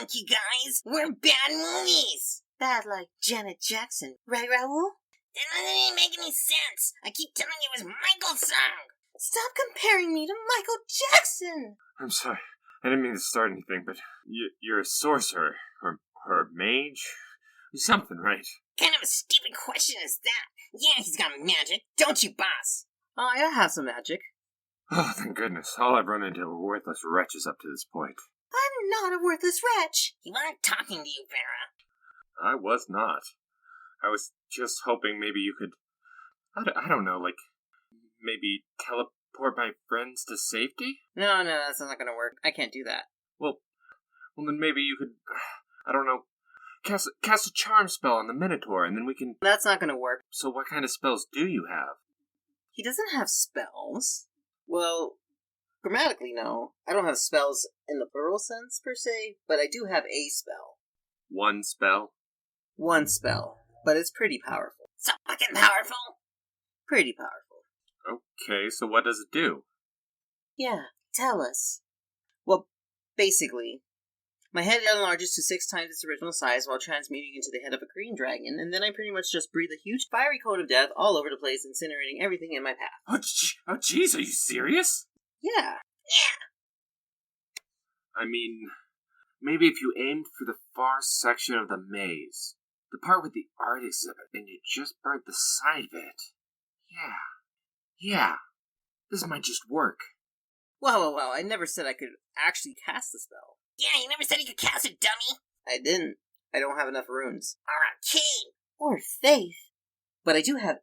You guys, we're bad movies. Bad like Janet Jackson, right, Raoul? That didn't make any sense. I keep telling you it was Michael's song. Stop comparing me to Michael Jackson. I'm sorry. I didn't mean to start anything, but you're a sorcerer, or a mage? Something, right? Kind of a stupid question is that? Yeah, he's got magic, don't you, boss? Oh, I have some magic. Oh, thank goodness. All I've run into are worthless wretches up to this point. I'm not a worthless wretch. He wasn't talking to you, Vera. I was not. I was just hoping maybe you could, I don't know, like, maybe teleport my friends to safety? No, that's not gonna work. I can't do that. Well, then maybe you could, I don't know, cast a charm spell on the Minotaur, and then we can... That's not gonna work. So what kind of spells do you have? He doesn't have spells. Well, grammatically, no. I don't have spells in the plural sense, per se, but I do have a spell. One spell? One spell, but it's pretty powerful. So fucking powerful? Pretty powerful. Okay, so what does it do? Yeah, tell us. Well, basically, my head enlarges to 6 times its original size while transmuting into the head of a green dragon, and then I pretty much just breathe a huge fiery cone of death all over the place, incinerating everything in my path. Oh, jeez, are you serious? Yeah. I mean, maybe if you aimed for the far section of the maze, the part with the art exhibit, and you just burnt the side of it. Yeah, this might just work. Whoa, I never said I could actually cast the spell. Yeah, you never said you could cast it, dummy. I didn't. I don't have enough runes. Or a key. Or faith. But I do have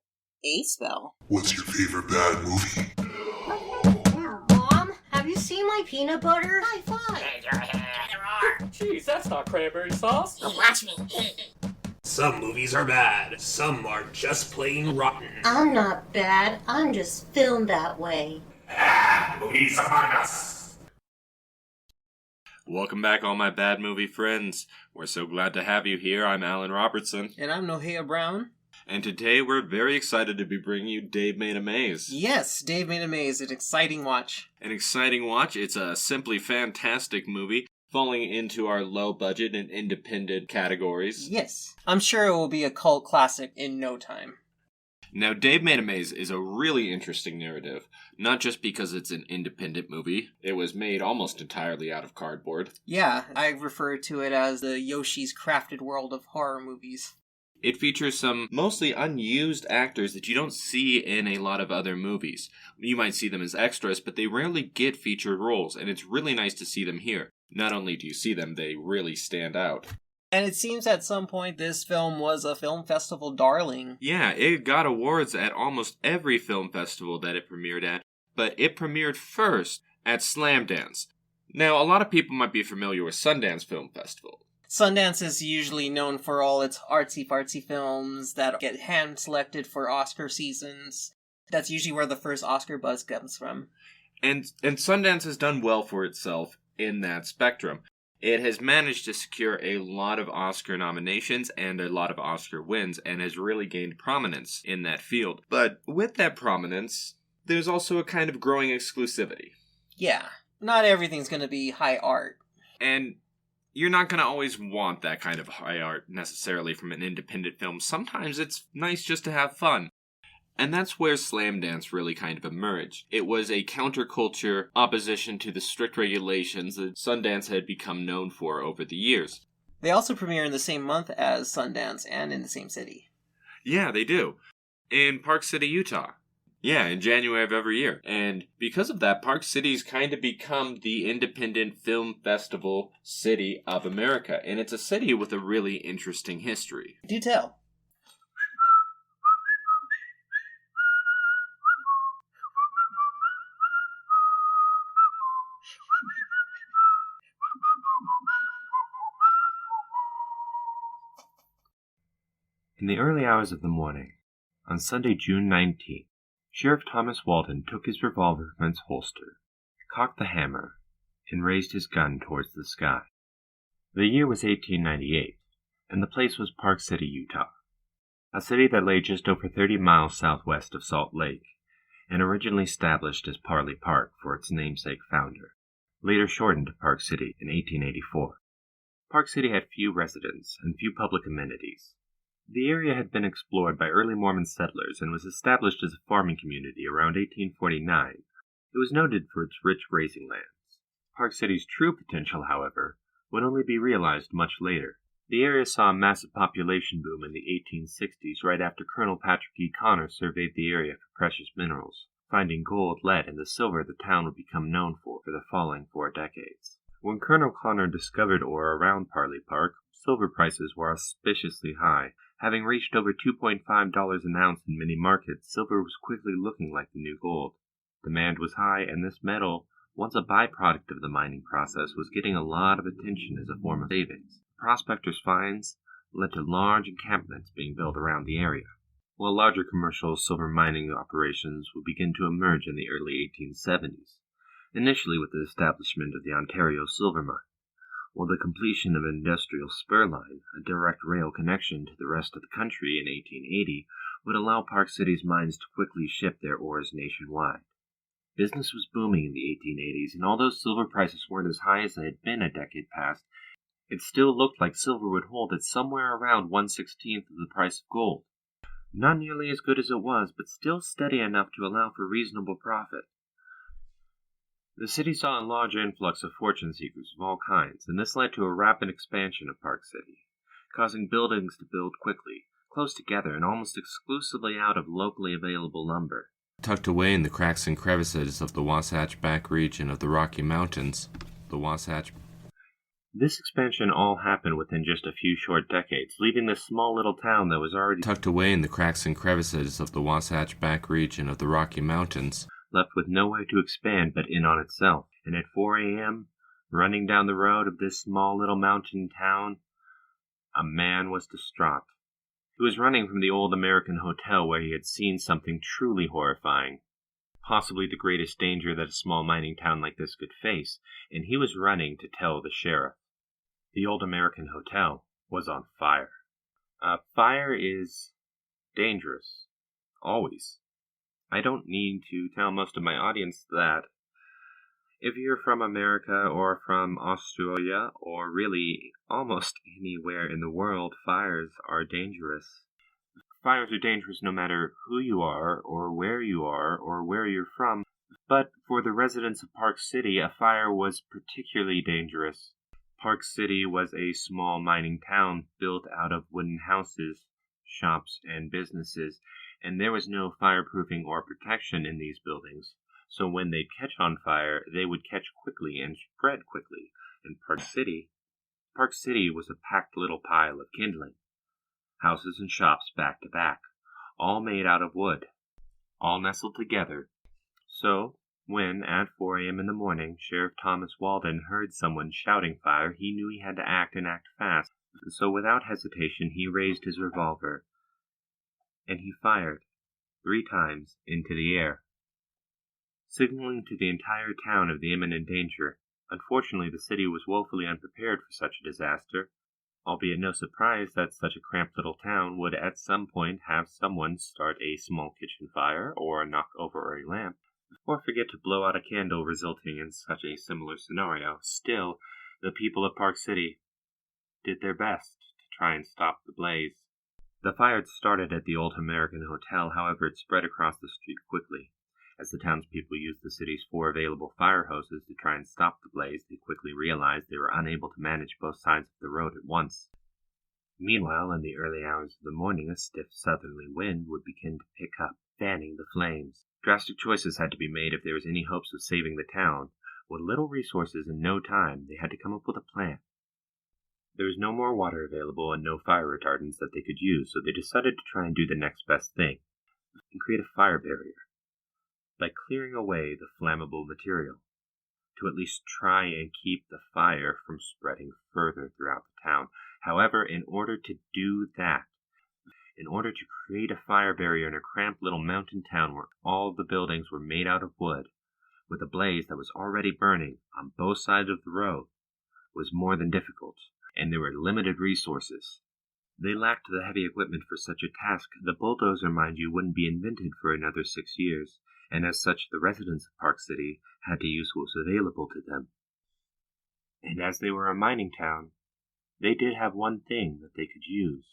a spell. What's your favorite bad movie? Mom, have you seen my peanut butter? High five. Hey, your head. Jeez, that's not cranberry sauce. Watch me. Some movies are bad. Some are just plain rotten. I'm not bad. I'm just filmed that way. Movies among us. Welcome back, all my bad movie friends. We're so glad to have you here. I'm Alan Robertson. And I'm Nohea Brown. And today we're very excited to be bringing you Dave Made a Maze. Yes, Dave Made a Maze. An exciting watch. An exciting watch. It's a simply fantastic movie, falling into our low budget and independent categories. Yes. I'm sure it will be a cult classic in no time. Now, Dave Made a Maze is a really interesting narrative, not just because it's an independent movie. It was made almost entirely out of cardboard. Yeah, I refer to it as the Yoshi's Crafted World of horror movies. It features some mostly unused actors that you don't see in a lot of other movies. You might see them as extras, but they rarely get featured roles, and it's really nice to see them here. Not only do you see them, they really stand out. And it seems at some point this film was a film festival darling. Yeah, it got awards at almost every film festival that it premiered at, but it premiered first at Slamdance. Now, a lot of people might be familiar with Sundance Film Festival. Sundance is usually known for all its artsy-fartsy films that get hand-selected for Oscar seasons. That's usually where the first Oscar buzz comes from. And Sundance has done well for itself in that spectrum. It has managed to secure a lot of Oscar nominations and a lot of Oscar wins, and has really gained prominence in that field. But with that prominence, there's also a kind of growing exclusivity. Yeah, not everything's going to be high art. And you're not going to always want that kind of high art necessarily from an independent film. Sometimes it's nice just to have fun. And that's where Slamdance really kind of emerged. It was a counterculture opposition to the strict regulations that Sundance had become known for over the years. They also premiere in the same month as Sundance and in the same city. Yeah, they do. In Park City, Utah. Yeah, in January of every year. And because of that, Park City's kind of become the independent film festival city of America. And it's a city with a really interesting history. Do tell. In the early hours of the morning, on Sunday, June 19th, Sheriff Thomas Walton took his revolver from its holster, cocked the hammer, and raised his gun towards the sky. The year was 1898, and the place was Park City, Utah, a city that lay just over 30 miles southwest of Salt Lake, and originally established as Parley Park for its namesake founder, later shortened to Park City in 1884. Park City had few residents and few public amenities. The area had been explored by early Mormon settlers and was established as a farming community around 1849. It was noted for its rich grazing lands. Park City's true potential, however, would only be realized much later. The area saw a massive population boom in the 1860s right after Colonel Patrick E. Connor surveyed the area for precious minerals, finding gold, lead, and the silver the town would become known for the following 4 decades. When Colonel Connor discovered ore around Parley Park, silver prices were auspiciously high. Having reached over $2.5 an ounce in many markets, silver was quickly looking like the new gold. Demand was high, and this metal, once a byproduct of the mining process, was getting a lot of attention as a form of savings. Prospectors' finds led to large encampments being built around the area, while larger commercial silver mining operations would begin to emerge in the early 1870s, initially with the establishment of the Ontario Silver Mine, while the completion of an industrial spur line, a direct rail connection to the rest of the country in 1880, would allow Park City's mines to quickly ship their ores nationwide. Business was booming in the 1880s, and although silver prices weren't as high as they had been a decade past, it still looked like silver would hold at somewhere around 1/16 of the price of gold. Not nearly as good as it was, but still steady enough to allow for reasonable profit. The city saw a large influx of fortune seekers of all kinds, and this led to a rapid expansion of Park City, causing buildings to build quickly, close together, and almost exclusively out of locally available lumber. Tucked away in the cracks and crevices of the Wasatch Back region of the Rocky Mountains, This expansion all happened within just a few short decades, leaving this small little town that was already tucked away in the cracks and crevices of the Wasatch Back region of the Rocky Mountains, left with nowhere to expand but in on itself. And at 4 a.m., running down the road of this small little mountain town, a man was distraught. He was running from the old American hotel where he had seen something truly horrifying, possibly the greatest danger that a small mining town like this could face, and he was running to tell the sheriff. The old American hotel was on fire. Fire is dangerous. Always. I don't need to tell most of my audience that. If you're from America or from Australia or really almost anywhere in the world, fires are dangerous. Fires are dangerous no matter who you are or where you're from. But for the residents of Park City, a fire was particularly dangerous. Park City was a small mining town built out of wooden houses, shops, and businesses, and there was no fireproofing or protection in these buildings. So when they'd catch on fire, they would catch quickly and spread quickly. In Park City was a packed little pile of kindling. Houses and shops back to back, all made out of wood, all nestled together. So, when, at 4 a.m. in the morning, Sheriff Thomas Walden heard someone shouting fire, he knew he had to act and act fast. So without hesitation, he raised his revolver, and he fired 3 times into the air, signaling to the entire town of the imminent danger. Unfortunately, the city was woefully unprepared for such a disaster, albeit no surprise that such a cramped little town would at some point have someone start a small kitchen fire, or knock over a lamp, or forget to blow out a candle, resulting in such a similar scenario. Still, the people of Park City did their best to try and stop the blaze. The fire started at the old American Hotel, however, it spread across the street quickly. As the townspeople used the city's 4 available fire hoses to try and stop the blaze, they quickly realized they were unable to manage both sides of the road at once. Meanwhile, in the early hours of the morning, a stiff southerly wind would begin to pick up, fanning the flames. Drastic choices had to be made if there was any hopes of saving the town. With little resources and no time, they had to come up with a plan. There was no more water available and no fire retardants that they could use, so they decided to try and do the next best thing, and create a fire barrier by clearing away the flammable material, to at least try and keep the fire from spreading further throughout the town. However, in order to do that, in order to create a fire barrier in a cramped little mountain town where all of the buildings were made out of wood, with a blaze that was already burning on both sides of the road, was more than difficult, and there were limited resources. They lacked the heavy equipment for such a task. The bulldozer, mind you, wouldn't be invented for another 6 years, and as such the residents of Park City had to use what was available to them. And as they were a mining town, They did have one thing that they could use.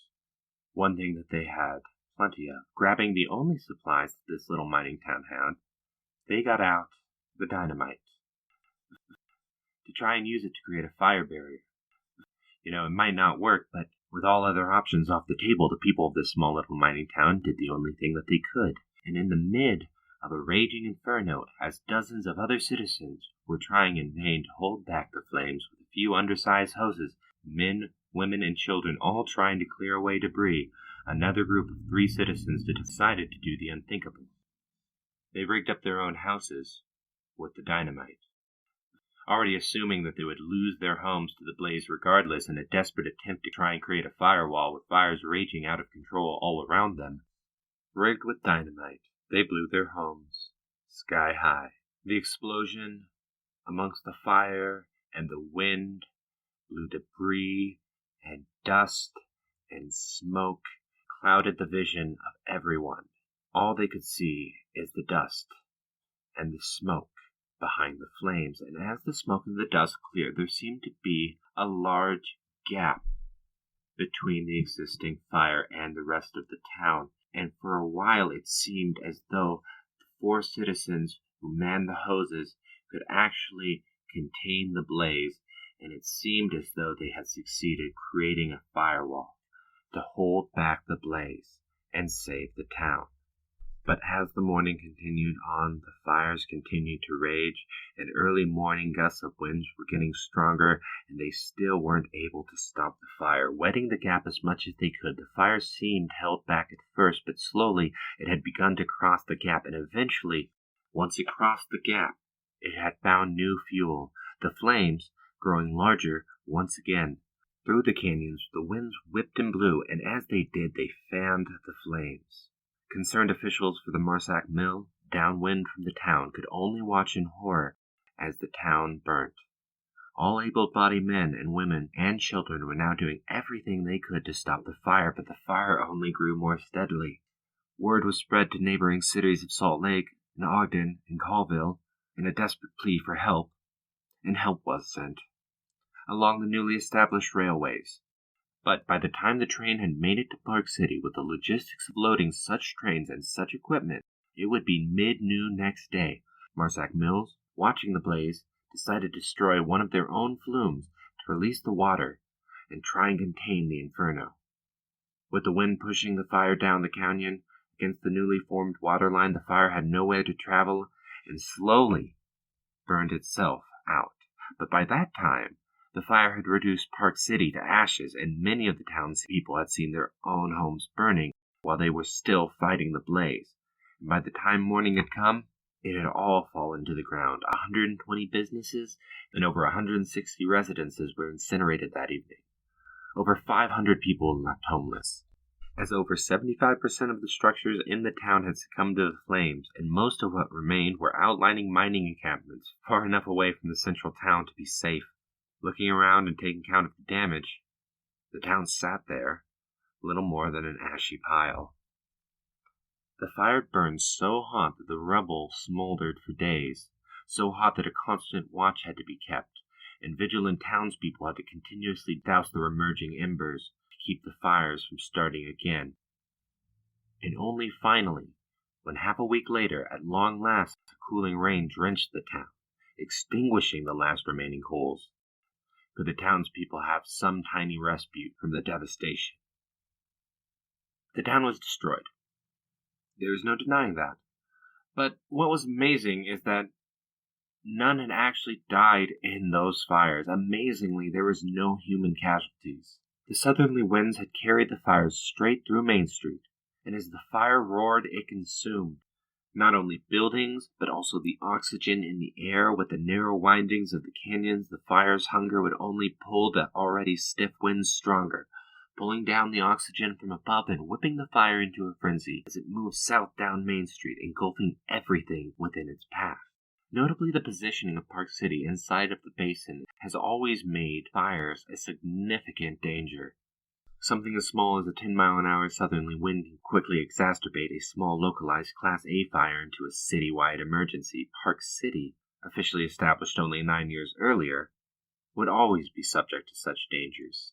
One thing that they had plenty of. Grabbing the only supplies that this little mining town had, they got out the dynamite to try and use it to create a fire barrier. It might not work, but with all other options off the table, the people of this small little mining town did the only thing that they could. And in the mid of a raging inferno, as dozens of other citizens were trying in vain to hold back the flames with a few undersized hoses, men, women, and children all trying to clear away debris, another group of 3 citizens decided to do the unthinkable. They rigged up their own houses with the dynamite, already assuming that they would lose their homes to the blaze regardless in a desperate attempt to try and create a firewall with fires raging out of control all around them. Rigged with dynamite, they blew their homes sky high. The explosion amongst the fire and the wind blew debris and dust and smoke, clouded the vision of everyone. All they could see is the dust and the smoke behind the flames, and as the smoke and the dust cleared, there seemed to be a large gap between the existing fire and the rest of the town, and for a while it seemed as though the 4 citizens who manned the hoses could actually contain the blaze, and it seemed as though they had succeeded creating a firewall to hold back the blaze and save the town. But as the morning continued on, the fires continued to rage, and early morning gusts of winds were getting stronger, and they still weren't able to stop the fire. Wetting the gap as much as they could, the fire seemed held back at first, but slowly it had begun to cross the gap, and eventually, once it crossed the gap, it had found new fuel, the flames growing larger once again. Through the canyons, the winds whipped and blew, and as they did, they fanned the flames. Concerned officials for the Marsac mill, downwind from the town, could only watch in horror as the town burnt. All able-bodied men and women and children were now doing everything they could to stop the fire, but the fire only grew more steadily. Word was spread to neighboring cities of Salt Lake and Ogden and Colville in a desperate plea for help, and help was sent along the newly established railways. But by the time the train had made it to Park City with the logistics of loading such trains and such equipment, it would be mid-noon next day. Marsac Mills, watching the blaze, decided to destroy one of their own flumes to release the water and try and contain the inferno. With the wind pushing the fire down the canyon against the newly formed waterline, the fire had nowhere to travel and slowly burned itself out. But by that time, the fire had reduced Park City to ashes, and many of the town's people had seen their own homes burning while they were still fighting the blaze. And by the time morning had come, it had all fallen to the ground. 120 businesses and over 160 residences were incinerated that evening. Over 500 people were left homeless, as over 75% of the structures in the town had succumbed to the flames, and most of what remained were outlying mining encampments far enough away from the central town to be safe. Looking around and taking count of the damage, the town sat there, little more than an ashy pile. The fire burned so hot that the rubble smoldered for days, so hot that a constant watch had to be kept, and vigilant townspeople had to continuously douse the emerging embers to keep the fires from starting again. And only finally, when half a week later, at long last, a cooling rain drenched the town, extinguishing the last remaining coals, could the townspeople have some tiny respite from the devastation. The town was destroyed. There is no denying that. But what was amazing is that none had actually died in those fires. Amazingly, there was no human casualties. The southerly winds had carried the fires straight through Main Street, and as the fire roared, it consumed not only buildings, but also the oxygen in the air. With the narrow windings of the canyons, the fire's hunger would only pull the already stiff winds stronger, pulling down the oxygen from above and whipping the fire into a frenzy as it moved south down Main Street, engulfing everything within its path. Notably, the positioning of Park City inside of the basin has always made fires a significant danger. Something as small as a 10-mile-an-hour southerly wind can quickly exacerbate a small localized Class A fire into a citywide emergency. Park City, officially established only 9 years earlier, would always be subject to such dangers.